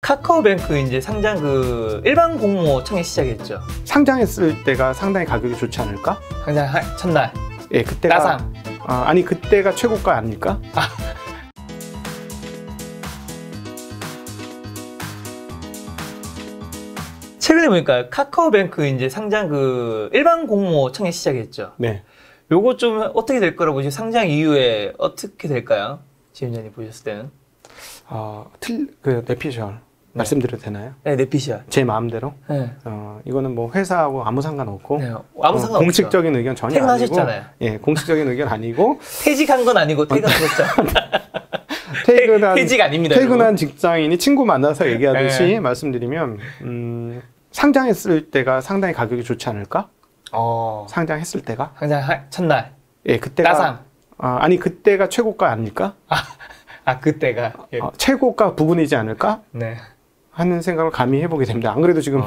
카카오뱅크 이제 상장 일반 공모 청약 시작했죠. 상장했을 때가 상당히 가격이 좋지 않을까? 상장 첫날. 예, 그때가 가상. 아니 그때가 최고가 아닐까? 최근에 보니까 카카오뱅크 이제 상장 일반 공모 청약 시작했죠. 네. 요거 좀 어떻게 될 거라고 지금 상장 이후에 어떻게 될까요? 지원자님 보셨을 때는? 내피셜 말씀드려도 되나요? 네, 내피셜. 제 마음대로. 네. 이거는 뭐 회사하고 아무 상관없고. 네, 아무 상관없죠. 공식적인 의견 전혀 퇴근하셨잖아요. 아니고. 예, 공식적인 의견 아니고. 퇴직한 건 아니고 퇴근하셨죠. 퇴직 아닙니다. 퇴근한 여러분. 직장인이 친구 만나서 얘기하듯이 네. 말씀드리면 상장했을 때가 상당히 가격이 좋지 않을까? 상장했을 때가. 상장 첫날. 예, 그때가 가상. 아니 그때가 최고가 아닐까? 그때가. 예. 최고가 부분이지 않을까? 네. 하는 생각을 감히 해보게 됩니다. 안 그래도 지금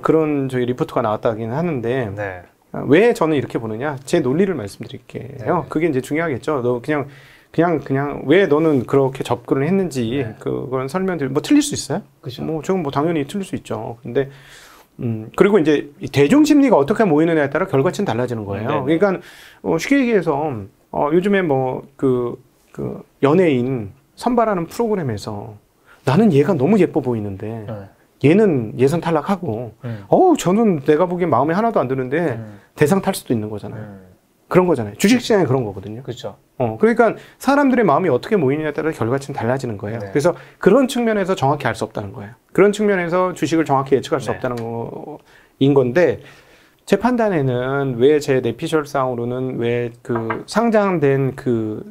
그런 저희 리포트가 나왔다긴 하는데 네. 왜 저는 이렇게 보느냐? 제 논리를 말씀드릴게요. 네. 그게 이제 중요하겠죠. 너 그냥 왜 너는 그렇게 접근을 했는지 네. 그건 설명드릴 뭐 틀릴 수 있어요? 그죠. 뭐 지금 뭐 당연히 틀릴 수 있죠. 근데 그리고 이제 대중 심리가 어떻게 모이느냐에 따라 결과치는 달라지는 거예요. 네. 그러니까 얘기해서 요즘에 뭐 그 연예인 선발하는 프로그램에서 나는 얘가 너무 예뻐 보이는데 얘는 예선 탈락하고 저는 내가 보기엔 마음에 하나도 안 드는데 대상 탈 수도 있는 거잖아요. 그런 거잖아요. 주식시장이 그런 거거든요. 그렇죠. 그러니까 사람들의 마음이 어떻게 모이느냐에 따라 결과치는 달라지는 거예요. 네. 그래서 그런 측면에서 정확히 알 수 없다는 거예요. 그런 측면에서 주식을 정확히 예측할 수 네. 없다는 거인 건데 제 판단에는 왜 제 내피셜상으로는 왜 상장된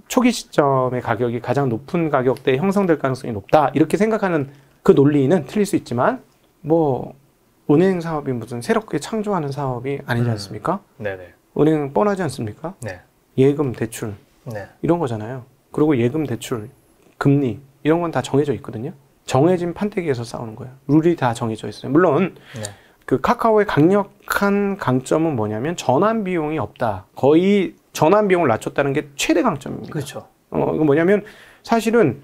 초기 시점의 가격이 가장 높은 가격대에 형성될 가능성이 높다 이렇게 생각하는 그 논리는 틀릴 수 있지만 뭐 은행 사업이 무슨 새롭게 창조하는 사업이 아니지 않습니까? 네네. 은행 뻔하지 않습니까? 네. 예금, 대출 네. 이런 거잖아요. 그리고 예금, 대출, 금리 이런 건 다 정해져 있거든요. 정해진 판때기에서 싸우는 거예요. 룰이 다 정해져 있어요. 물론 네. 카카오의 강력한 강점은 뭐냐면 전환 비용이 없다. 거의 전환 비용을 낮췄다는 게 최대 강점입니다. 그렇죠. 이거 뭐냐면 사실은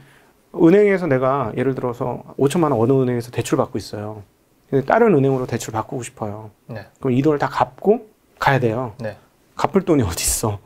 은행에서 내가 예를 들어서 5천만 원 어느 은행에서 대출 받고 있어요. 근데 다른 은행으로 대출 바꾸고 싶어요. 네. 그럼 이 돈을 다 갚고 가야 돼요. 네. 갚을 돈이 어디 있어?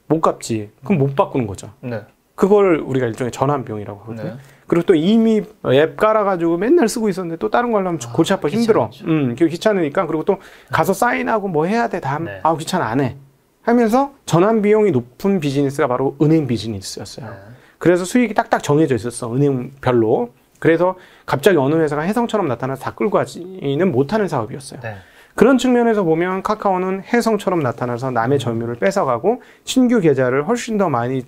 못 갚지. 그럼 못 바꾸는 거죠. 네. 그걸 우리가 일종의 전환 비용이라고 하거든요. 네. 그리고 또 이미 앱 깔아가지고 맨날 쓰고 있었는데 또 다른 거 하려면 골치 아파 힘들어. 그게 귀찮으니까. 그리고 또 가서 사인하고 뭐 해야 돼. 네. 귀찮아 안 해. 하면서 전환 비용이 높은 비즈니스가 바로 은행 비즈니스였어요. 네. 그래서 수익이 딱딱 정해져 있었어. 은행별로. 그래서 갑자기 어느 회사가 혜성처럼 나타나서 다 끌고 가지는 못하는 사업이었어요. 네. 그런 측면에서 보면 카카오는 혜성처럼 나타나서 남의 점유율을 뺏어가고 신규 계좌를 훨씬 더 많이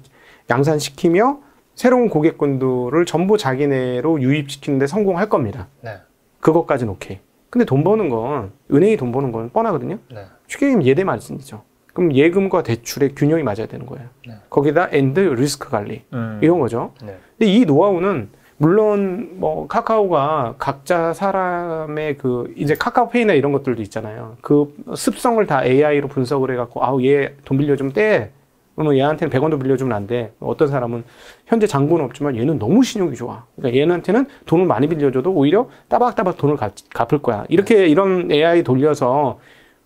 양산시키며 새로운 고객군들을 전부 자기네로 유입시키는데 성공할 겁니다. 네. 그것까지는 오케이. 근데 돈 버는 건 은행이 돈 버는 건 뻔하거든요. 네. 쉽게 얘기하면 예대 마진이죠. 그럼 예금과 대출의 균형이 맞아야 되는 거예요. 네. 거기다 엔드 리스크 관리 이런 거죠. 네. 근데 이 노하우는 물론 뭐 카카오가 각자 사람의 이제 카카오페이나 이런 것들도 있잖아요. 그 습성을 다 AI로 분석을 해갖고 얘 돈 빌려주면 떼. 그러면 얘한테는 100원도 빌려주면 안 돼. 어떤 사람은 현재 잔고는 없지만 얘는 너무 신용이 좋아. 그러니까 얘한테는 돈을 많이 빌려줘도 오히려 따박따박 돈을 갚을 거야. 이런 AI 돌려서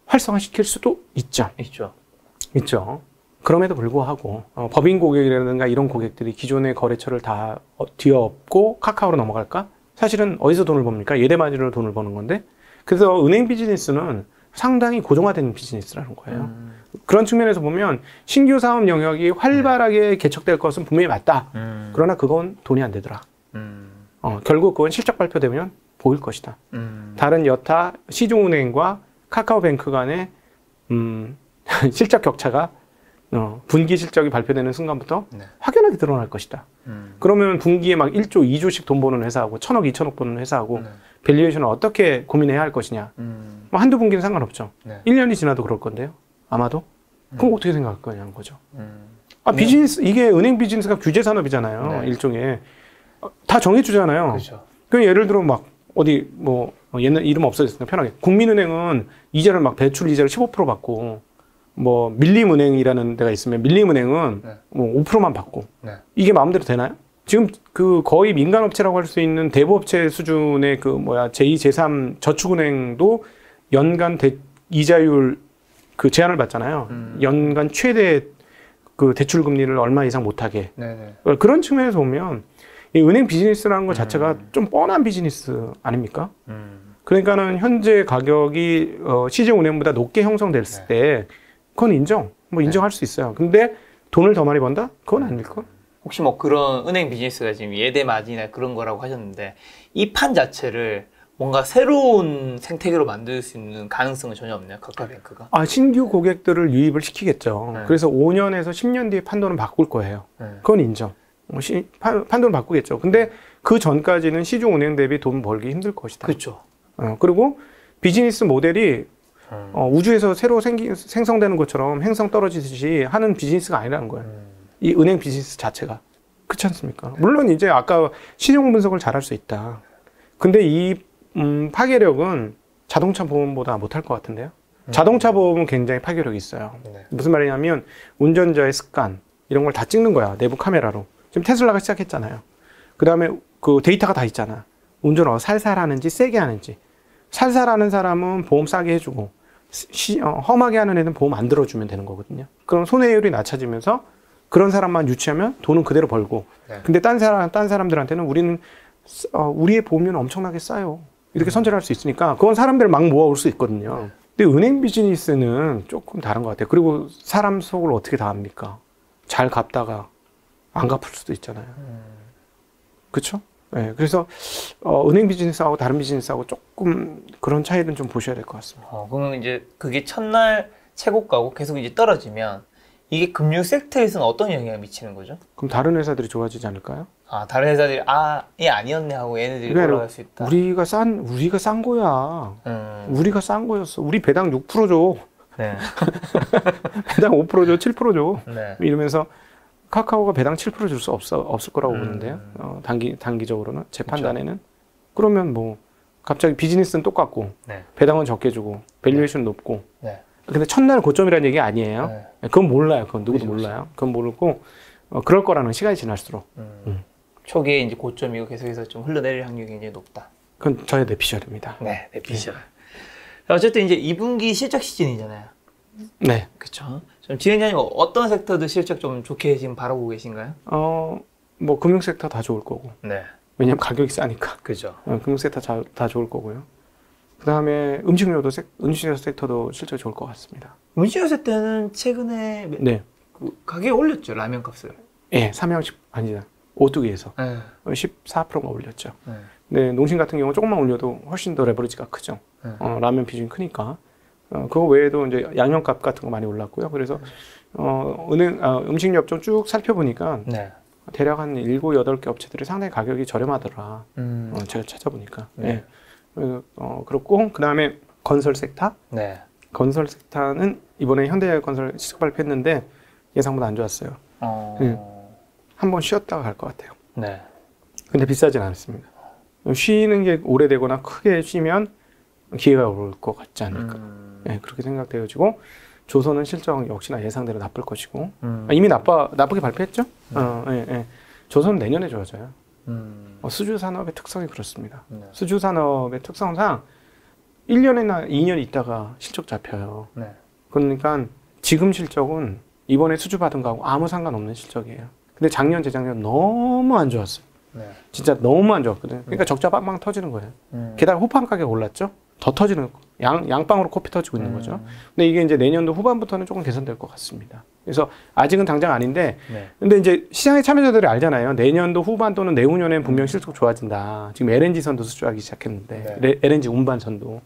활성화시킬 수도 있죠. 있죠. 그럼에도 불구하고 법인 고객이라든가 이런 고객들이 기존의 거래처를 다 뒤엎고 카카오로 넘어갈까? 사실은 어디서 돈을 법니까? 예대 마진으로 돈을 버는 건데. 그래서 은행 비즈니스는 상당히 고정화된 비즈니스라는 거예요. 그런 측면에서 보면 신규 사업 영역이 활발하게 개척될 것은 분명히 맞다. 그러나 그건 돈이 안 되더라. 결국 그건 실적 발표되면 보일 것이다. 다른 여타 시중은행과 카카오뱅크 간의 실적 격차가 분기 실적이 발표되는 순간부터 확연하게 드러날 것이다. 그러면 분기에 막 1조, 2조씩 돈 버는 회사하고 1,000억, 2,000억 버는 회사하고 밸류에이션을 어떻게 고민해야 할 것이냐. 뭐 한두 분기는 상관없죠. 1년이 지나도 그럴 건데요. 아마도. 그럼 어떻게 생각할 거냐는 거죠. 비즈니스, 이게 은행 비즈니스가 규제 산업이잖아요. 일종의. 다 정해주잖아요. 그렇죠. 그 예를 들어 막 어디 옛날 이름 없어졌으니까 편하게. 국민은행은 이자를 대출 이자를 15% 받고 밀림은행이라는 데가 있으면 밀림은행은 뭐 5%만 받고. 이게 마음대로 되나요? 지금 그 거의 민간업체라고 할 수 있는 대부업체 수준의 그 제2, 제3 저축은행도 연간 이자율 그 제한을 받잖아요. 연간 최대 그 대출 금리를 얼마 이상 못하게. 네네. 그런 측면에서 보면 이 은행 비즈니스라는 것 자체가 좀 뻔한 비즈니스 아닙니까? 그러니까는 현재 가격이 시중 은행보다 높게 형성됐을 때 그건 인정할 수 있어요. 근데 돈을 더 많이 번다? 그건 아닐걸? 혹시 뭐 그런 은행 비즈니스가 지금 예대 마진이나 그런 거라고 하셨는데 이 판 자체를 뭔가 새로운 생태계로 만들 수 있는 가능성은 전혀 없네요, 카카오뱅크가. 신규 고객들을 유입을 시키겠죠. 네. 그래서 5년에서 10년 뒤에 판도는 바꿀 거예요. 네. 그건 인정. 판도는 바꾸겠죠. 근데 그 전까지는 시중 은행 대비 돈 벌기 힘들 것이다. 그렇죠. 그리고 비즈니스 모델이 우주에서 새로 생성되는 것처럼 행성 떨어지듯이 하는 비즈니스가 아니라는 거예요. 이 은행 비즈니스 자체가. 그렇지 않습니까? 물론 이제 아까 신용 분석을 잘할 수 있다. 근데 이 파괴력은 자동차 보험보다 못할 것 같은데요. 자동차 보험은 굉장히 파괴력이 있어요. 네. 무슨 말이냐면 운전자의 습관 이런 걸 다 찍는 거야. 내부 카메라로. 지금 테슬라가 시작했잖아요. 그 다음에 그 데이터가 다 있잖아. 운전을 살살 하는지 세게 하는지. 살살 하는 사람은 보험 싸게 해주고 험하게 하는 애는 보험 안 들어주면 되는 거거든요. 그럼 손해율이 낮아지면서 그런 사람만 유치하면 돈은 그대로 벌고. 네. 근데 딴 사람들한테는 우리의 보험료는 엄청나게 싸요. 이렇게 선전할 수 있으니까 그건 사람들 막 모아올 수 있거든요. 근데 은행 비즈니스는 조금 다른 것 같아요. 그리고 사람 속을 어떻게 다 압니까? 잘 갚다가 안 갚을 수도 있잖아요. 그렇죠? 네, 그래서 은행 비즈니스하고 다른 비즈니스하고 조금 그런 차이는 좀 보셔야 될 것 같습니다. 그러면 이제 그게 첫날 최고가고 계속 이제 떨어지면 이게 금융 섹터에서는 어떤 영향을 미치는 거죠? 그럼 다른 회사들이 좋아지지 않을까요? 다른 회사들이 얘 아니었네 하고 얘네들이 올라갈 수 있다. 우리가 싼 거야. 우리가 싼 거였어. 우리 배당 6% 줘. 네. 배당 5% 줘, 7% 줘. 네. 이러면서 카카오가 배당 7% 줄 수 없을 거라고 보는데요. 단기적으로는 제 판단에는. 그러면 뭐 갑자기 비즈니스는 똑같고 네. 배당은 적게 주고 밸류에이션 높고. 네. 근데 첫날 고점이라는 얘기 아니에요. 네. 그건 몰라요. 그건 누구도 그렇죠. 몰라요. 그건 모르고 그럴 거라는 시간이 지날수록. 초기에 이제 고점이고 계속해서 좀 흘러내릴 확률이 굉장히 높다. 그건 저의 내피셜입니다. 네, 내피셜. 어쨌든 이제 2분기 실적 시즌이잖아요. 네. 그렇죠. 좀 지은장님 어떤 섹터도 실적 좀 좋게 지금 바라보고 계신가요? 뭐 금융 섹터 다 좋을 거고. 네. 왜냐면 가격이 싸니까. 그죠. 금융 섹터 다 좋을 거고요. 그다음에 음식료 섹터도 실적 좋을 것 같습니다. 음식료 때는 최근에 네. 그 가격 올렸죠, 라면 값을. 예, 삼양식 아니다. 오뚜기에서 네. 14%가 올렸죠. 네. 네, 농심 같은 경우 조금만 올려도 훨씬 더 레버리지가 크죠. 네. 라면 비중이 크니까. 그거 외에도 이제 양념값 같은 거 많이 올랐고요. 그래서 음식료 업종 쭉 살펴보니까 네. 대략 한 7, 8개 업체들이 상당히 가격이 저렴하더라. 제가 찾아보니까. 네. 그렇고 그다음에 건설 섹터. 네. 건설 섹터는 이번에 현대건설 시작 발표했는데 예상보다 안 좋았어요. 한번 쉬었다가 갈 것 같아요. 네. 근데 비싸진 않습니다. 쉬는 게 오래되거나 크게 쉬면 기회가 올 것 같지 않을까. 네, 그렇게 생각되어지고 조선은 실적 역시나 예상대로 나쁠 것이고 이미 나쁘게 발표했죠. 조선은 내년에 좋아져요. 수주 산업의 특성이 그렇습니다. 네. 수주 산업의 특성상 1년이나 2년 있다가 실적 잡혀요. 네. 그러니까 지금 실적은 이번에 수주 받은 거하고 아무 상관없는 실적이에요. 근데 작년, 재작년 너무 안 좋았어요. 네. 진짜 너무 안 좋았거든요. 그러니까 적자 빵빵 터지는 거예요. 게다가 호판 가격 올랐죠? 더 터지는, 양빵으로 코피 터지고 있는 거죠. 근데 이게 이제 내년도 후반부터는 조금 개선될 것 같습니다. 그래서 아직은 당장 아닌데, 네. 근데 이제 시장의 참여자들이 알잖아요. 내년도 후반 또는 내후년엔 분명 실적 좋아진다. 지금 LNG 선도 수주하기 시작했는데, 네. LNG 운반 선도.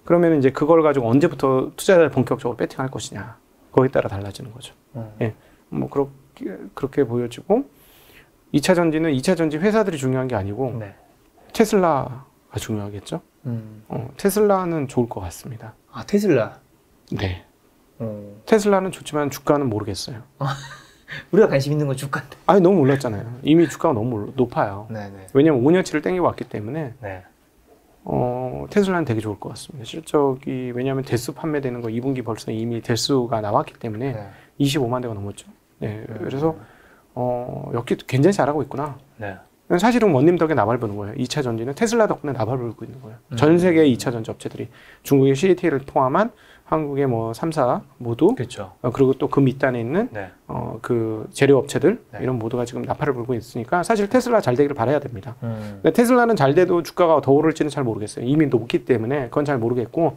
그러면 이제 그걸 가지고 언제부터 투자자를 본격적으로 배팅할 것이냐. 거기에 따라 달라지는 거죠. 예. 뭐 그렇게 보여지고, 2차 전지 회사들이 중요한 게 아니고, 네. 테슬라가 중요하겠죠. 테슬라는 좋을 것 같습니다. 테슬라. 네. 테슬라는 좋지만 주가는 모르겠어요. 우리가 관심 있는 건 주가인데. 아니, 너무 올랐잖아요. 이미 주가가 너무 높아요. 네네. 왜냐면 5년치를 땡겨 왔기 때문에, 네. 테슬라는 되게 좋을 것 같습니다. 실적이, 왜냐면 대수 판매되는 거 2분기 벌써 이미 대수가 나왔기 때문에 네. 25만 대가 넘었죠. 네. 그래서, 여기 굉장히 잘하고 있구나. 네. 사실은 원님 덕에 나발 부는 거예요. 2차 전지는 테슬라 덕분에 나발 불고 있는 거예요. 전 세계 2차 전지 업체들이 중국의 CATL을 포함한 한국의 뭐 3사 모두 그렇죠. 그리고 또 그 밑단에 있는 네. 그 재료 업체들 네. 이런 모두가 지금 나팔을 불고 있으니까 사실 테슬라 잘 되기를 바라야 됩니다. 근데 테슬라는 잘 돼도 주가가 더 오를지는 잘 모르겠어요. 이미 높기 때문에 그건 잘 모르겠고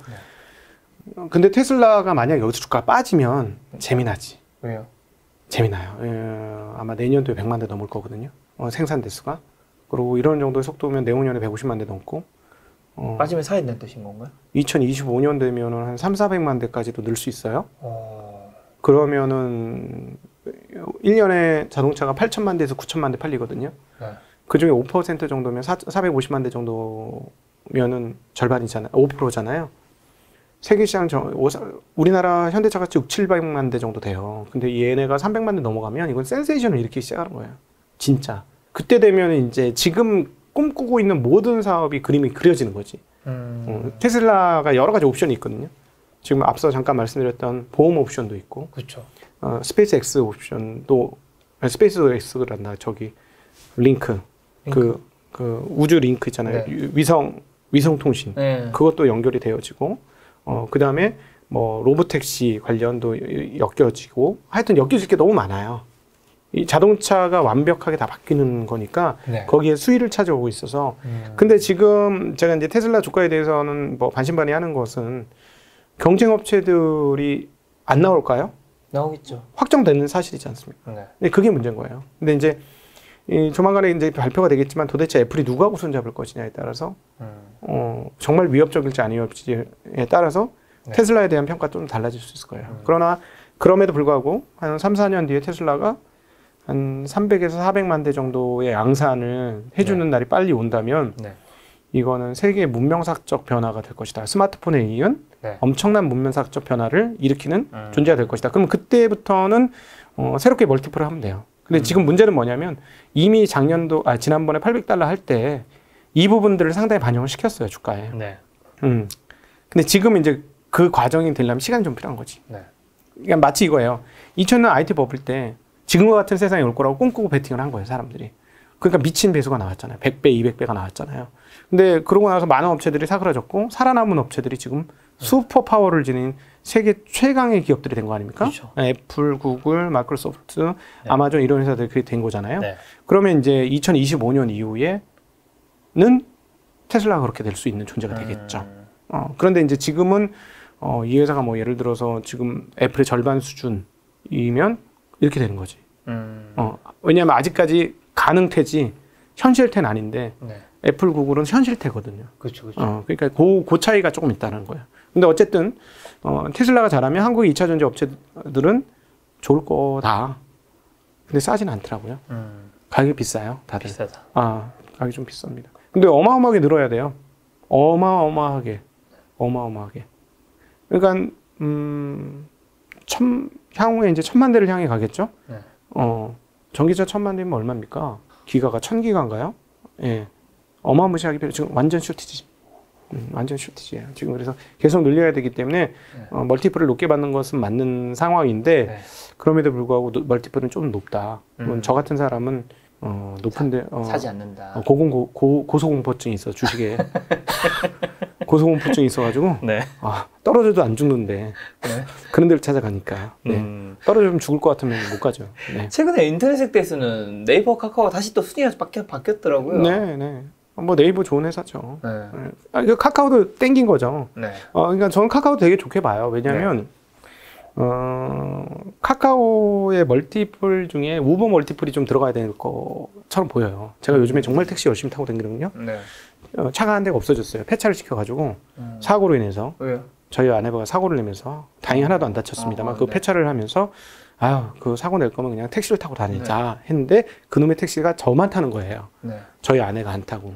근데 테슬라가 만약 여기서 주가가 빠지면 재미나지. 왜요? 재미나요. 아마 내년도에 100만 대 넘을 거거든요. 생산 대수가. 그리고 이런 정도의 속도면 내후년에 150만 대 넘고 빠지면 사야 된다는 뜻인 건가요? 2025년 되면은 한 3,400만 대까지도 늘 수 있어요. 그러면은 1년에 자동차가 8천만 대에서 9천만 대 팔리거든요. 네. 그 중에 5% 정도면 450만 대 정도면은 절반이잖아요. 5%잖아요. 세계 시장 우리나라 현대차 같이 6,700만 대 정도 돼요. 근데 얘네가 300만 대 넘어가면 이건 센세이션을 일으키기 시작하는 거예요. 진짜. 그때 되면 이제 지금 꿈꾸고 있는 모든 사업이 그림이 그려지는 거지. 테슬라가 여러 가지 옵션이 있거든요. 지금 앞서 잠깐 말씀드렸던 보험 옵션도 있고, 그렇죠. 스페이스 X 옵션도, 스페이스 X란다, 저기, 링크. 그 우주 링크 있잖아요. 네. 위성 통신. 네. 그것도 연결이 되어지고, 그 다음에 뭐 로보택시 관련도 엮여지고, 하여튼 엮여질 게 너무 많아요. 이 자동차가 완벽하게 다 바뀌는 거니까 네. 거기에 수위를 찾아오고 있어서 근데 지금 제가 이제 테슬라 주가에 대해서는 뭐 반신반의하는 것은 경쟁 업체들이 안 나올까요? 나오겠죠. 확정되는 사실이지 않습니까? 네. 근데 그게 문제인 거예요. 근데 이제 조만간에 이제 발표가 되겠지만 도대체 애플이 누가 우선 잡을 것이냐에 따라서 정말 위협적일지 안 위협적일지에 따라서 네. 테슬라에 대한 평가 좀 달라질 수 있을 거예요. 그러나 그럼에도 불구하고 한 3, 4년 뒤에 테슬라가 한 300에서 400만 대 정도의 양산을 해주는 네. 날이 빨리 온다면 네. 이거는 세계의 문명사적 변화가 될 것이다. 스마트폰에 이은 네. 엄청난 문명사적 변화를 일으키는 존재가 될 것이다. 그럼 그때부터는 새롭게 멀티플을 하면 돼요. 근데 지금 문제는 뭐냐면 이미 지난번에 $800 할 때 이 부분들을 상당히 반영을 시켰어요, 주가에. 네. 근데 지금 이제 그 과정이 되려면 시간이 좀 필요한 거지. 네. 그러니까 마치 이거예요. 2000년 IT 버블 때 지금과 같은 세상이 올 거라고 꿈꾸고 베팅을 한 거예요, 사람들이. 그러니까 미친 배수가 나왔잖아요. 100배, 200배가 나왔잖아요. 근데 그러고 나서 많은 업체들이 사그라졌고 살아남은 업체들이 지금 슈퍼 파워를 지닌 세계 최강의 기업들이 된 거 아닙니까? 그렇죠. 애플, 구글, 마이크로소프트, 아마존 이런 회사들이 그렇게 된 거잖아요. 네. 그러면 이제 2025년 이후에는 테슬라가 그렇게 될 수 있는 존재가 되겠죠. 그런데 이제 지금은 이 회사가 뭐 예를 들어서 지금 애플의 절반 수준이면 이렇게 되는 거지. 왜냐하면 아직까지 가능태지 현실태는 아닌데 네. 애플, 구글은 현실태거든요. 그렇죠, 그렇죠. 그러니까 그 차이가 조금 있다는 거예요. 근데 어쨌든 테슬라가 잘하면 한국의 2차 전지 업체들은 좋을 거다. 근데 싸진 않더라고요. 가격이 비싸요, 다들. 비싸다. 가격이 좀 비쌉니다. 근데 어마어마하게 늘어야 돼요. 어마어마하게. 그러니까 향후에 이제 1,000만 대를 향해 가겠죠. 네. 전기차 1,000만 대면 얼마입니까? 기가가 1,000기가인가요? 예. 어마무시하게 필요. 지금 완전 쇼티지. 완전 쇼티지예요. 지금 그래서 계속 늘려야 되기 때문에 멀티플을 높게 받는 것은 맞는 상황인데 네. 그럼에도 불구하고 멀티플은 좀 높다. 저 같은 사람은 높은데 사지 않는다. 고소공포증이 있어 주식에. 고소공포증이 있어가지고 네. 떨어져도 안 죽는데 네. 그런 데를 찾아가니까 떨어지면 죽을 것 같으면 못 가죠. 네. 최근에 인터넷 색대에서는 네이버, 카카오 다시 또 순위가 바뀌었더라고요. 네. 뭐 네이버 좋은 회사죠. 네. 그 카카오도 땡긴 거죠. 네. 그러니까 저는 카카오 되게 좋게 봐요. 왜냐하면 카카오의 멀티플 중에 우버 멀티플이 좀 들어가야 될 것처럼 보여요. 제가 요즘에 정말 택시 열심히 타고 다니거든요. 네. 차가 한 대가 없어졌어요. 폐차를 시켜가지고 사고로 인해서. 왜요? 저희 아내가 사고를 내면서 다행히 하나도 안 다쳤습니다만 그 네. 폐차를 하면서 그 사고 낼 거면 그냥 택시를 타고 다니자 했는데 그놈의 택시가 저만 타는 거예요. 네. 저희 아내가 안 타고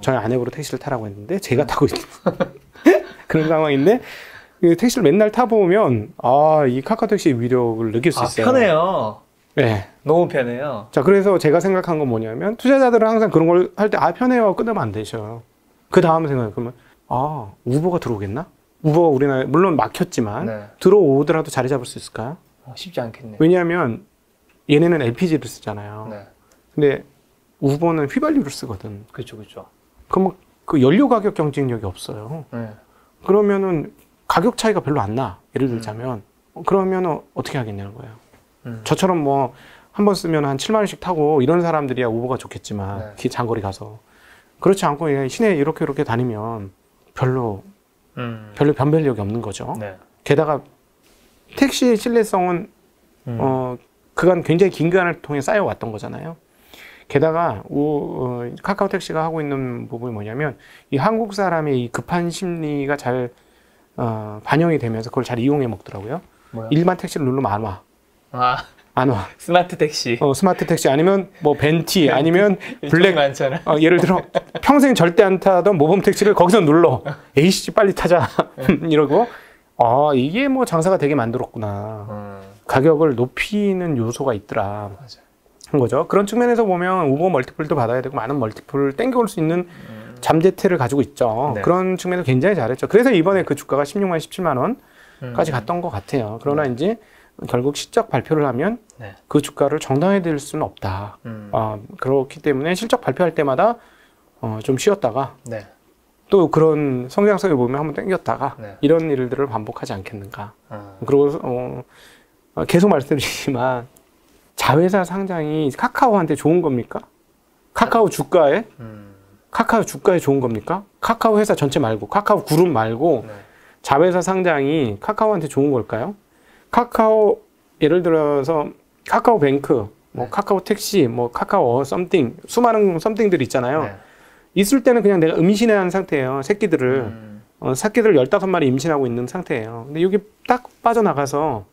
저희 아내보러 택시를 타라고 했는데 제가 타고 있는 그런 상황인데 택시를 맨날 타보면 이 카카오택시의 위력을 느낄 수 있어요. 편해요. 네. 너무 편해요. 자, 그래서 제가 생각한 건 뭐냐면 투자자들은 항상 그런 걸 할 때 편해요 끊으면 안 되죠. 그 다음 생각해 보면 우버가 들어오겠나? 우버가 우리나라에 물론 막혔지만 네. 들어오더라도 자리 잡을 수 있을까요? 쉽지 않겠네. 왜냐하면 얘네는 LPG를 쓰잖아요. 네. 근데 우버는 휘발유를 쓰거든. 그렇죠, 그렇죠. 그럼 그 연료 가격 경쟁력이 없어요. 네. 그러면은 가격 차이가 별로 안 나. 예를 들자면 그러면은 어떻게 하겠냐는 거예요. 저처럼 뭐 한 번 쓰면 한 7만 원씩 타고 이런 사람들이야 우버가 좋겠지만 네. 기 장거리 가서 그렇지 않고 그냥 시내에 이렇게 다니면 별로 변별력이 없는 거죠. 네. 게다가 택시의 신뢰성은 그간 굉장히 긴 기간을 통해 쌓여왔던 거잖아요. 게다가 카카오 택시가 하고 있는 부분이 뭐냐면 이 한국 사람의 이 급한 심리가 잘 반영이 되면서 그걸 잘 이용해 먹더라고요. 뭐야? 일반 택시를 누르면 안 와. 아, 안 와. 스마트 택시. 스마트 택시 아니면 뭐 벤티 아니면 블랙 많잖아. 예를 들어 평생 절대 안 타던 모범 택시를 거기서 눌러. 에이씨 빨리 타자. 이러고 이게 뭐 장사가 되게 만들었구나. 가격을 높이는 요소가 있더라. 맞아. 한 거죠. 그런 측면에서 보면 우버 멀티플도 받아야 되고 많은 멀티플을 땡겨올 수 있는 잠재태를 가지고 있죠. 네. 그런 측면에서 굉장히 잘했죠. 그래서 이번에 그 주가가 16만, 17만 원까지 갔던 것 같아요. 그러나 이제 결국 실적 발표를 하면 네. 그 주가를 정당화해 드릴 수는 없다. 그렇기 때문에 실적 발표할 때마다 좀 쉬었다가 네. 또 그런 성장성을 보면 한번 땡겼다가 네. 이런 일들을 반복하지 않겠는가. 그리고 계속 말씀드리지만 자회사 상장이 카카오한테 좋은 겁니까? 카카오 주가에? 카카오 주가에 좋은 겁니까? 카카오 회사 전체 말고 카카오 그룹 말고 네. 자회사 상장이 카카오한테 좋은 걸까요? 카카오 예를 들어서 카카오뱅크, 뭐 네. 카카오 택시, 뭐 카카오 썸띵 수많은 썸띵들 있잖아요. 네. 있을 때는 그냥 내가 임신한 상태예요. 새끼들을 새끼들 15마리 임신하고 있는 상태예요. 근데 여기 딱 빠져나가서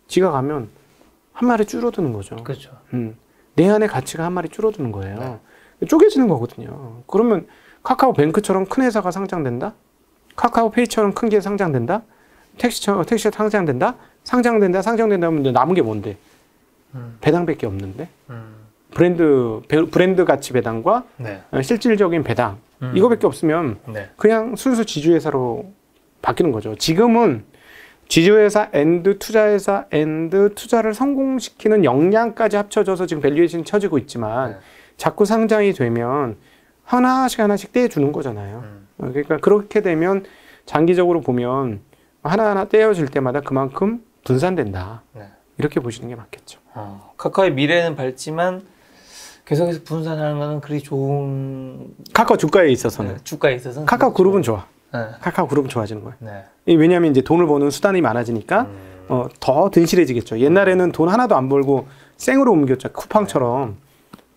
지가 가면 한 마리 줄어드는 거죠. 그렇죠. 내 안의 가치가 한 마리 줄어드는 거예요. 쪼개지는 거거든요. 그러면 카카오뱅크처럼 큰 회사가 상장된다? 카카오페이처럼 큰 게 상장된다? 택시가 상장된다? 상장된다 하면 이제 남은 게 뭔데? 배당밖에 없는데? 브랜드 가치 배당과 네. 실질적인 배당 이거밖에 없으면 네. 그냥 순수 지주회사로 바뀌는 거죠. 지금은 지주회사 앤드 투자회사 앤드 투자를 성공시키는 역량까지 합쳐져서 지금 밸류에이션이 쳐지고 있지만 네. 자꾸 상장이 되면 하나씩 떼주는 거잖아요. 그러니까 그렇게 되면 장기적으로 보면 하나하나 떼어질 때마다 그만큼 분산된다. 네. 이렇게 보시는 게 맞겠죠. 카카오의 미래는 밝지만 계속해서 분산하는 것은 그리 좋은 카카오 주가에 있어서는 주가에 있어서는 카카오 그룹은 좋아. 네. 카카오 그룹은 좋아지는 거예요. 네. 왜냐하면 이제 돈을 버는 수단이 많아지니까 더 든실해지겠죠. 옛날에는 돈 하나도 안 벌고 생으로 옮겼죠. 쿠팡처럼.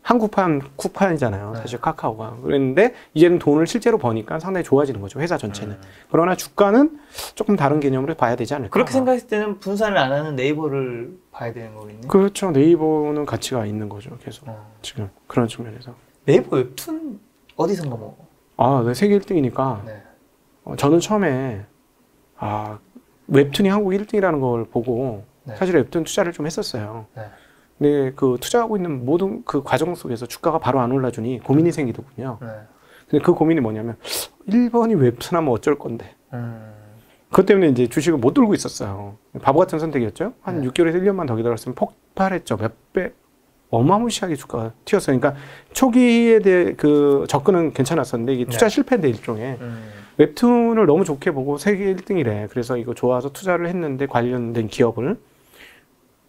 한국판 쿠팡이잖아요. 사실 카카오가. 그랬는데 이제는 돈을 실제로 버니까 상당히 좋아지는 거죠. 회사 전체는. 그러나 주가는 조금 다른 개념으로 봐야 되지 않을까. 그렇게 생각했을 때는 분산을 안 하는 네이버를 봐야 되는 거겠네요. 그렇죠. 네이버는 가치가 있는 거죠. 계속. 지금 그런 측면에서. 네이버 웹툰 어디선가 뭐. 네, 세계 1등이니까. 네. 저는 처음에 웹툰이 한국 1등이라는 걸 보고 네. 사실 웹툰 투자를 좀 했었어요. 네. 근데 그 투자하고 있는 모든 그 과정 속에서 주가가 바로 안 올라주니 고민이 생기더군요. 네. 근데 그 고민이 뭐냐면 1번이 웹툰 하면 어쩔 건데. 그것 때문에 이제 주식을 못 들고 있었어요. 바보 같은 선택이었죠. 한 6개월에서 1년만 더 기다렸으면 폭발했죠. 몇 배. 어마무시하게 주가가 튀었어요. 그러니까 초기에 대해 그 접근은 괜찮았었는데 이게 투자 실패인데 일종의. 웹툰을 너무 좋게 보고 세계 1등이래. 그래서 이거 좋아서 투자를 했는데 관련된 기업을.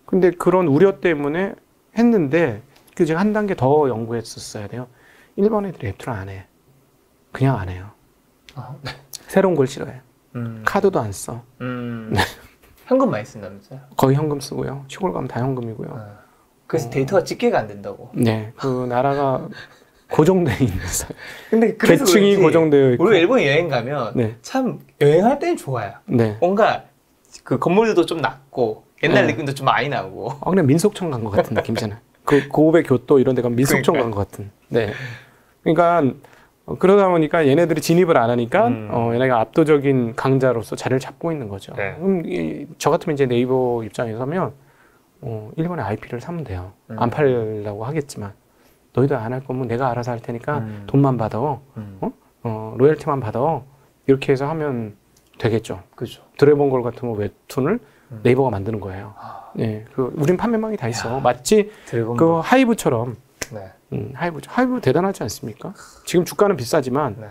근데 그런 우려 때문에 했는데 그 제가 한 단계 더 연구했었어야 돼요. 일본 애들이 웹툰을 안 해. 그냥 안 해요. 네. 새로운 걸 싫어해. 카드도 안 써. 현금 많이 쓴다면서요? 거의 현금 쓰고요. 시골 가면 다 현금이고요. 그래서 데이터가 집계가 안 된다고. 네, 그 나라가 고정돼 있어요. 근데 그래서 계층이 고정되어 있고. 우리 일본 여행 가면 네. 참 여행할 때는 좋아요. 네. 뭔가 그 건물들도 좀 낮고 옛날 네. 느낌도 좀 많이 나고. 그냥 민속촌 간 것 같은 느낌이잖아요. 그 고베 교토 이런 데 가면 민속촌 그러니까요. 간 것 같은. 네. 그러니까 그러다 보니까 얘네들이 진입을 안 하니까 얘네가 압도적인 강자로서 자리를 잡고 있는 거죠. 네. 그럼 저 같으면 이제 네이버 입장에 서면 일본의 IP를 사면 돼요. 안 팔려고 하겠지만 너희들 안 할 거면 내가 알아서 할 테니까 돈만 받아. 로열티만 받아. 이렇게 해서 하면 되겠죠. 그죠. 드래곤걸 같은 거 웹툰을 네이버가 만드는 거예요. 네, 우린 판매망이 다 있어. 마치 드래곤볼. 그 하이브처럼. 네. 하이브 대단하지 않습니까? 지금 주가는 비싸지만 네.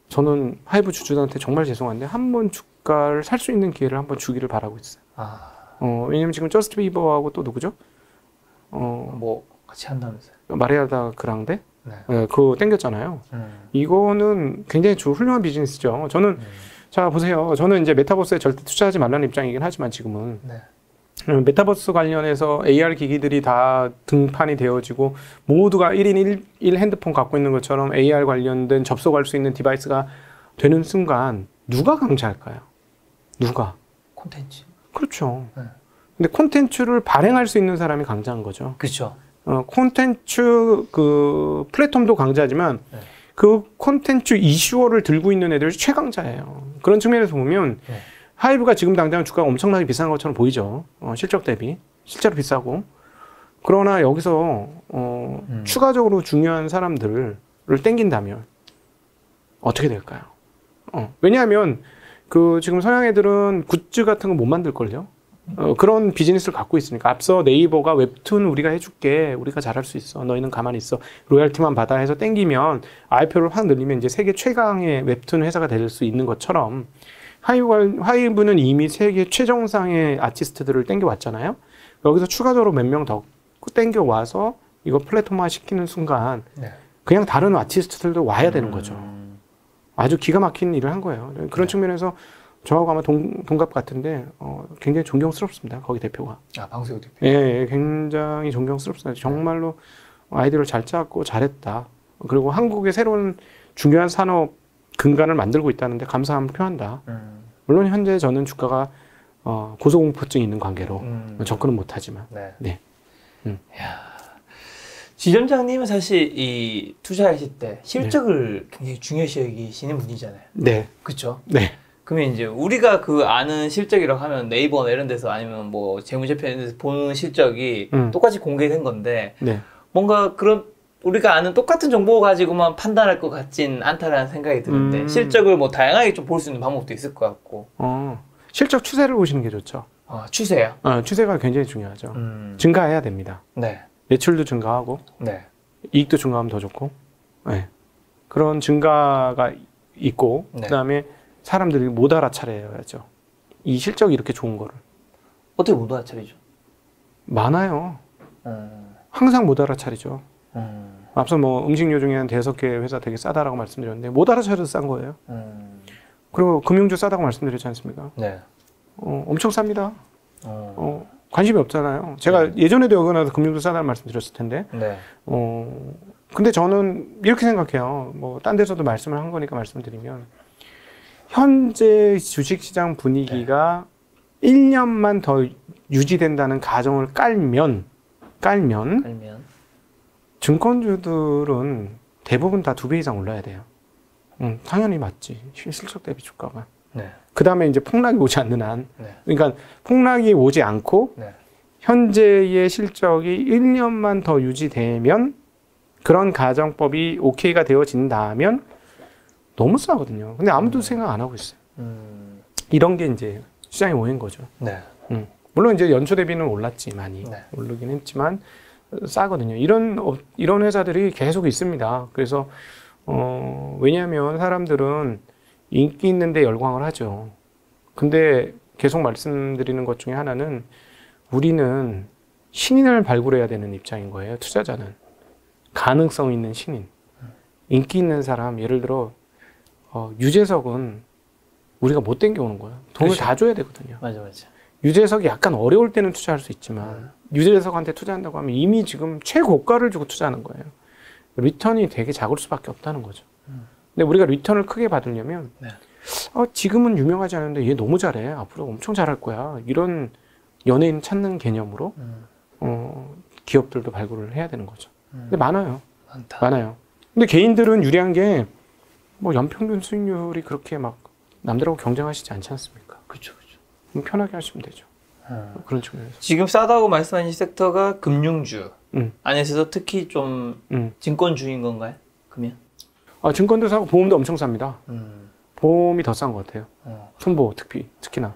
저는 하이브 주주들한테 정말 죄송한데 한 번 주가를 살 수 있는 기회를 한번 주기를 바라고 있어요. 왜냐면 지금 저스트 비버하고 또 누구죠? 뭐 같이 한다면서요? 마리아다 그랑데? 네. 네, 그거 땡겼잖아요. 이거는 굉장히 훌륭한 비즈니스죠. 저는 자 보세요. 저는 이제 메타버스에 절대 투자하지 말라는 입장이긴 하지만 지금은 네. 메타버스 관련해서 AR 기기들이 다 등판이 되어지고 모두가 1인 1 핸드폰 갖고 있는 것처럼 AR 관련된 접속할 수 있는 디바이스가 되는 순간 누가 강자할까요? 누가? 콘텐츠. 그렇죠. 네. 근데 콘텐츠를 발행할 수 있는 사람이 강자인 거죠. 그렇죠. 콘텐츠 그 플랫폼도 강자지만 네. 그 콘텐츠 이슈어를 들고 있는 애들이 최강자예요. 그런 측면에서 보면 네. 하이브가 지금 당장 주가가 엄청나게 비싼 것처럼 보이죠. 실적 대비. 실제로 비싸고. 그러나 여기서 추가적으로 중요한 사람들을 땡긴다면 어떻게 될까요? 왜냐하면 그 지금 서양 애들은 굿즈 같은 거 못 만들걸요. 그런 비즈니스를 갖고 있으니까. 앞서 네이버가 웹툰 우리가 해줄게. 우리가 잘할 수 있어. 너희는 가만히 있어. 로열티만 받아 해서 땡기면 IPO를 확 늘리면 이제 세계 최강의 웹툰 회사가 될 수 있는 것처럼 하이브는 이미 세계 최정상의 아티스트들을 땡겨왔잖아요. 여기서 추가적으로 몇 명 더 땡겨와서 이거 플랫폼화 시키는 순간 네. 그냥 다른 아티스트들도 와야 되는 거죠. 아주 기가 막힌 일을 한 거예요. 그런 측면에서 저하고 아마 동갑 같은데 굉장히 존경스럽습니다. 거기 대표가. 방수혁 대표. 예, 굉장히 존경스럽습니다. 정말로 아이디어를 잘 짰고 잘했다. 그리고 한국의 새로운 중요한 산업 근간을 만들고 있다는데 감사함을 표한다. 물론 현재 저는 주가가 고소공포증이 있는 관계로 접근은 못하지만. 네. 네. 지점장님은 사실 이 투자하실 때 실적을 굉장히 중요시 여기시는 분이잖아요. 네. 그렇죠? 네. 그러면 이제 우리가 그 아는 실적이라고 하면 네이버나 이런 데서 아니면 뭐 재무제표 이런 데서 보는 실적이 똑같이 공개된 건데 네. 뭔가 그런 우리가 아는 똑같은 정보 가지고만 판단할 것 같진 않다라는 생각이 드는데 실적을 뭐 다양하게 좀 볼 수 있는 방법도 있을 것 같고. 실적 추세를 보시는 게 좋죠. 추세요? 추세가 굉장히 중요하죠. 증가해야 됩니다. 네. 매출도 증가하고 네. 이익도 증가하면 더 좋고. 네. 그런 증가가 있고 네. 그다음에 사람들이 못 알아차려야죠. 이 실적이 이렇게 좋은 거를. 어떻게 못 알아차리죠? 많아요. 항상 못 알아차리죠. 앞서 뭐 음식료 중에 한 5개 회사 되게 싸다라고 말씀드렸는데 못 알아차려서 싼 거예요. 그리고 금융주 싸다고 말씀드렸지 않습니까? 네. 엄청 쌉니다. 관심이 없잖아요. 제가 예전에도 여기 나와서 금융주 싸다는 말씀드렸을 텐데. 네. 근데 저는 이렇게 생각해요. 뭐 딴 데서도 말씀을 한 거니까 말씀드리면 현재 주식시장 분위기가 1년만 더 유지된다는 가정을 깔면 증권주들은 대부분 다 2배 이상 올라야 돼요. 당연히 맞지. 실적 대비 주가가. 네. 그 다음에 이제 폭락이 오지 않는 한. 네. 그러니까 폭락이 오지 않고 네. 현재의 실적이 1년만 더 유지되면 그런 가정법이 오케이가 되어진다면 너무 싸거든요. 근데 아무도 생각 안 하고 있어요. 이런 게 이제 시장의 오해인 거죠. 네. 물론 이제 연초 대비는 올랐지 많이. 네. 오르긴 했지만 싸거든요. 이런 회사들이 계속 있습니다. 그래서 왜냐하면 사람들은 인기 있는데 열광을 하죠. 근데 계속 말씀드리는 것 중에 하나는 우리는 신인을 발굴해야 되는 입장인 거예요. 투자자는. 가능성 있는 신인. 인기 있는 사람, 예를 들어 유재석은 우리가 못 땡겨오는 거야. 돈을 그렇죠. 다 줘야 되거든요. 맞아. 유재석이 약간 어려울 때는 투자할 수 있지만 유재석한테 투자한다고 하면 이미 지금 최고가를 주고 투자하는 거예요. 리턴이 되게 작을 수밖에 없다는 거죠. 근데 우리가 리턴을 크게 받으려면 네. 지금은 유명하지 않은데 얘 너무 잘해. 앞으로 엄청 잘할 거야. 이런 연예인 찾는 개념으로 기업들도 발굴을 해야 되는 거죠. 근데 많아요. 많아요. 근데 개인들은 유리한 게 뭐 연평균 수익률이 그렇게 막 남들하고 경쟁하시지 않지 않습니까? 그렇죠. 편하게 하시면 되죠. 그런 측면에서. 지금 싸다고 말씀하신 섹터가 금융주 안에서도 특히 좀 증권주인 건가요? 그러면? 증권도 사고 보험도 엄청 쌉니다. 보험이 더 싼 것 같아요. 손보호 특히나.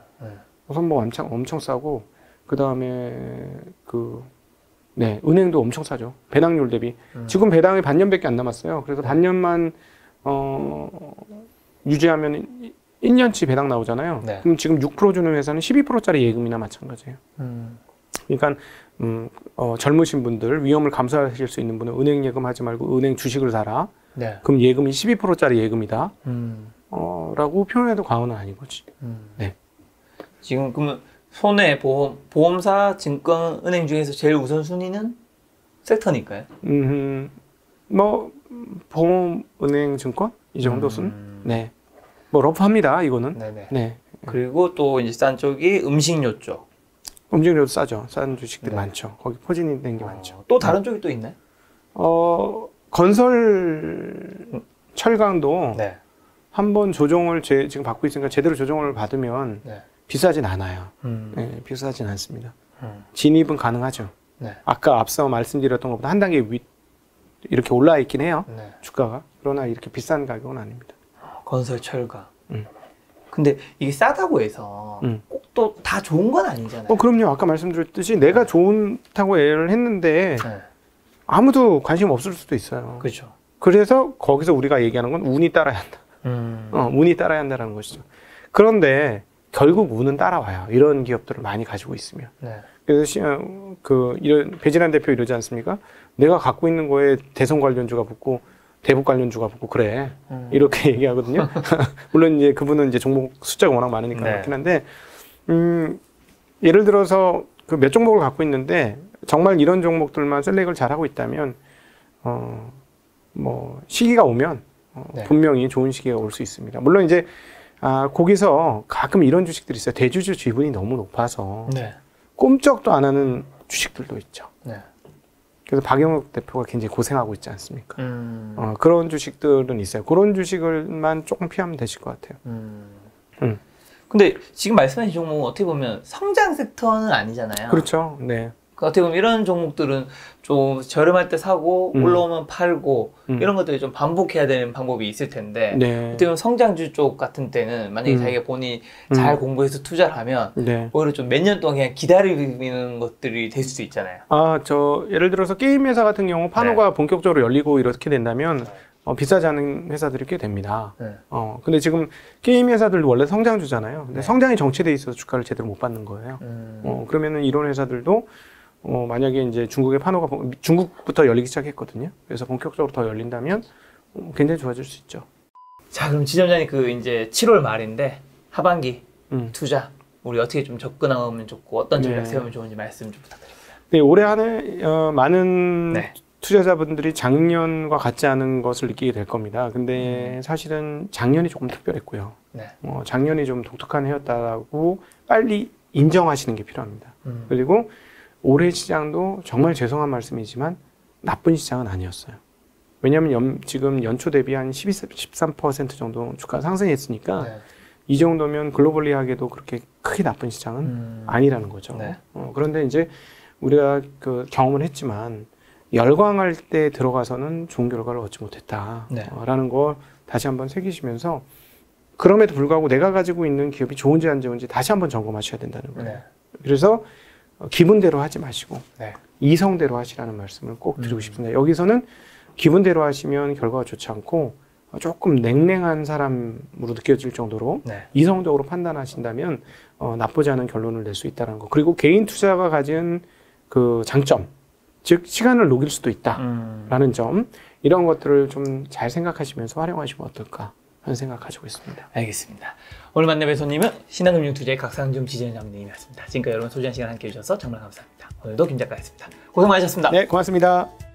선보험 엄청 싸고 그다음에 은행도 엄청 싸죠. 배당률 대비. 지금 배당이 반년밖에 안 남았어요. 그래서 반년만 유지하면 1년치 배당 나오잖아요. 네. 그럼 지금 6% 주는 회사는 12%짜리 예금이나 마찬가지예요. 그러니까 젊으신 분들, 위험을 감수하실 수 있는 분은 은행 예금하지 말고 은행 주식을 사라. 네. 그럼 예금이 12%짜리 예금이다. 라고 표현해도 과언은 아닌 거지. 네. 지금 그러면 보험사, 증권, 은행 중에서 제일 우선순위는 섹터니까요? 뭐 보험, 은행, 증권 이 정도 순? 네. 뭐 러프합니다. 이거는. 네네. 네. 그리고 또 이제 싼 쪽이 음식료 쪽. 음식료도 싸죠. 싼 주식들이 네. 많죠. 거기 포진이 된 게 많죠. 또 다른 쪽이 또 있나요? 건설 철강도 네. 한번 조정을 지금 받고 있으니까 제대로 조정을 받으면 네. 비싸진 않아요. 네, 비싸진 않습니다. 음. 진입은 가능하죠. 네. 아까 앞서 말씀드렸던 것보다 한 단계 이렇게 올라 있긴 해요. 네. 주가가. 그러나 이렇게 비싼 가격은 아닙니다. 건설 철강. 근데 이게 싸다고 해서 꼭 또 다 좋은 건 아니잖아요. 그럼요. 아까 말씀드렸듯이 내가 좋다고 애를 했는데 네. 아무도 관심 없을 수도 있어요. 그렇죠. 그래서 거기서 우리가 얘기하는 건 운이 따라야 한다. 운이 따라야 한다는 것이죠. 그런데 결국 운은 따라와요. 이런 기업들을 많이 가지고 있으면. 네. 그래서 이런 배진환 대표 이러지 않습니까? 내가 갖고 있는 거에 대선 관련주가 붙고 대북 관련주가 붙고 그래. 이렇게 얘기하거든요. 물론 이제 그분은 이제 종목 숫자가 워낙 많으니까 네. 그렇긴 한데, 예를 들어서 그 몇 종목을 갖고 있는데 정말 이런 종목들만 셀렉을 잘하고 있다면, 뭐 시기가 오면 네. 분명히 좋은 시기가 올 수 있습니다. 물론 이제 거기서 가끔 이런 주식들이 있어요. 대주주 지분이 너무 높아서 네. 꼼짝도 안 하는 주식들도 있죠. 네. 그래서 박영욱 대표가 굉장히 고생하고 있지 않습니까? 그런 주식들은 있어요. 그런 주식을만 조금 피하면 되실 것 같아요. 근데 지금 말씀하신 종목은 어떻게 보면 성장 섹터는 아니잖아요. 그렇죠. 네. 그러니까 어떻게 보면 이런 종목들은 좀 저렴할 때 사고 올라오면 팔고 이런 것들이 좀 반복해야 되는 방법이 있을 텐데 네. 어떻게 보면 성장주 쪽 같은 때는 만약에 자기가 본인이 잘 공부해서 투자를 하면 네. 오히려 좀 몇 년 동안 그냥 기다리는 것들이 될 수도 있잖아요. 예를 들어서 게임 회사 같은 경우 판호가 본격적으로 열리고 이렇게 된다면 비싸지 않은 회사들이 꽤 됩니다. 네. 근데 지금 게임 회사들도 원래 성장주잖아요. 근데 성장이 정체돼 있어서 주가를 제대로 못 받는 거예요. 그러면은 이런 회사들도 만약에 이제 중국의 판호가 중국부터 열리기 시작했거든요. 그래서 본격적으로 더 열린다면 굉장히 좋아질 수 있죠. 자, 그럼 지점장님 이제 7월 말인데 하반기 투자 우리 어떻게 좀 접근하면 좋고 어떤 전략 세우면 좋은지 말씀 좀 부탁드립니다. 네, 올해 한 해 많은 네. 투자자분들이 작년과 같지 않은 것을 느끼게 될 겁니다. 근데 사실은 작년이 조금 특별했고요. 네. 작년이 좀 독특한 해였다고 빨리 인정하시는 게 필요합니다. 그리고 올해 시장도 정말 죄송한 말씀이지만 나쁜 시장은 아니었어요. 왜냐하면 지금 연초 대비 한 13% 정도 주가 상승했으니까 네. 이 정도면 글로벌리하게도 그렇게 크게 나쁜 시장은 아니라는 거죠. 네. 그런데 이제 우리가 경험을 했지만 열광할 때 들어가서는 좋은 결과를 얻지 못했다라는 걸 다시 한번 새기시면서 그럼에도 불구하고 내가 가지고 있는 기업이 좋은지 안 좋은지 다시 한번 점검하셔야 된다는 거예요. 네. 그래서 기분대로 하지 마시고 네. 이성대로 하시라는 말씀을 꼭 드리고 싶습니다. 여기서는 기분대로 하시면 결과가 좋지 않고 조금 냉랭한 사람으로 느껴질 정도로 네. 이성적으로 판단하신다면 나쁘지 않은 결론을 낼 수 있다는 거. 그리고 개인 투자가 가진 그 장점, 즉 시간을 녹일 수도 있다라는 점, 이런 것들을 좀 잘 생각하시면서 활용하시면 어떨까 하는 생각 가지고 있습니다. 알겠습니다. 오늘 만나뵐 손님은 신한금융투자의 각상중 지점장님이었습니다. 지금까지 여러분 소중한 시간 함께해 주셔서 정말 감사합니다. 오늘도 김 작가였습니다. 고생 많으셨습니다. 네, 고맙습니다.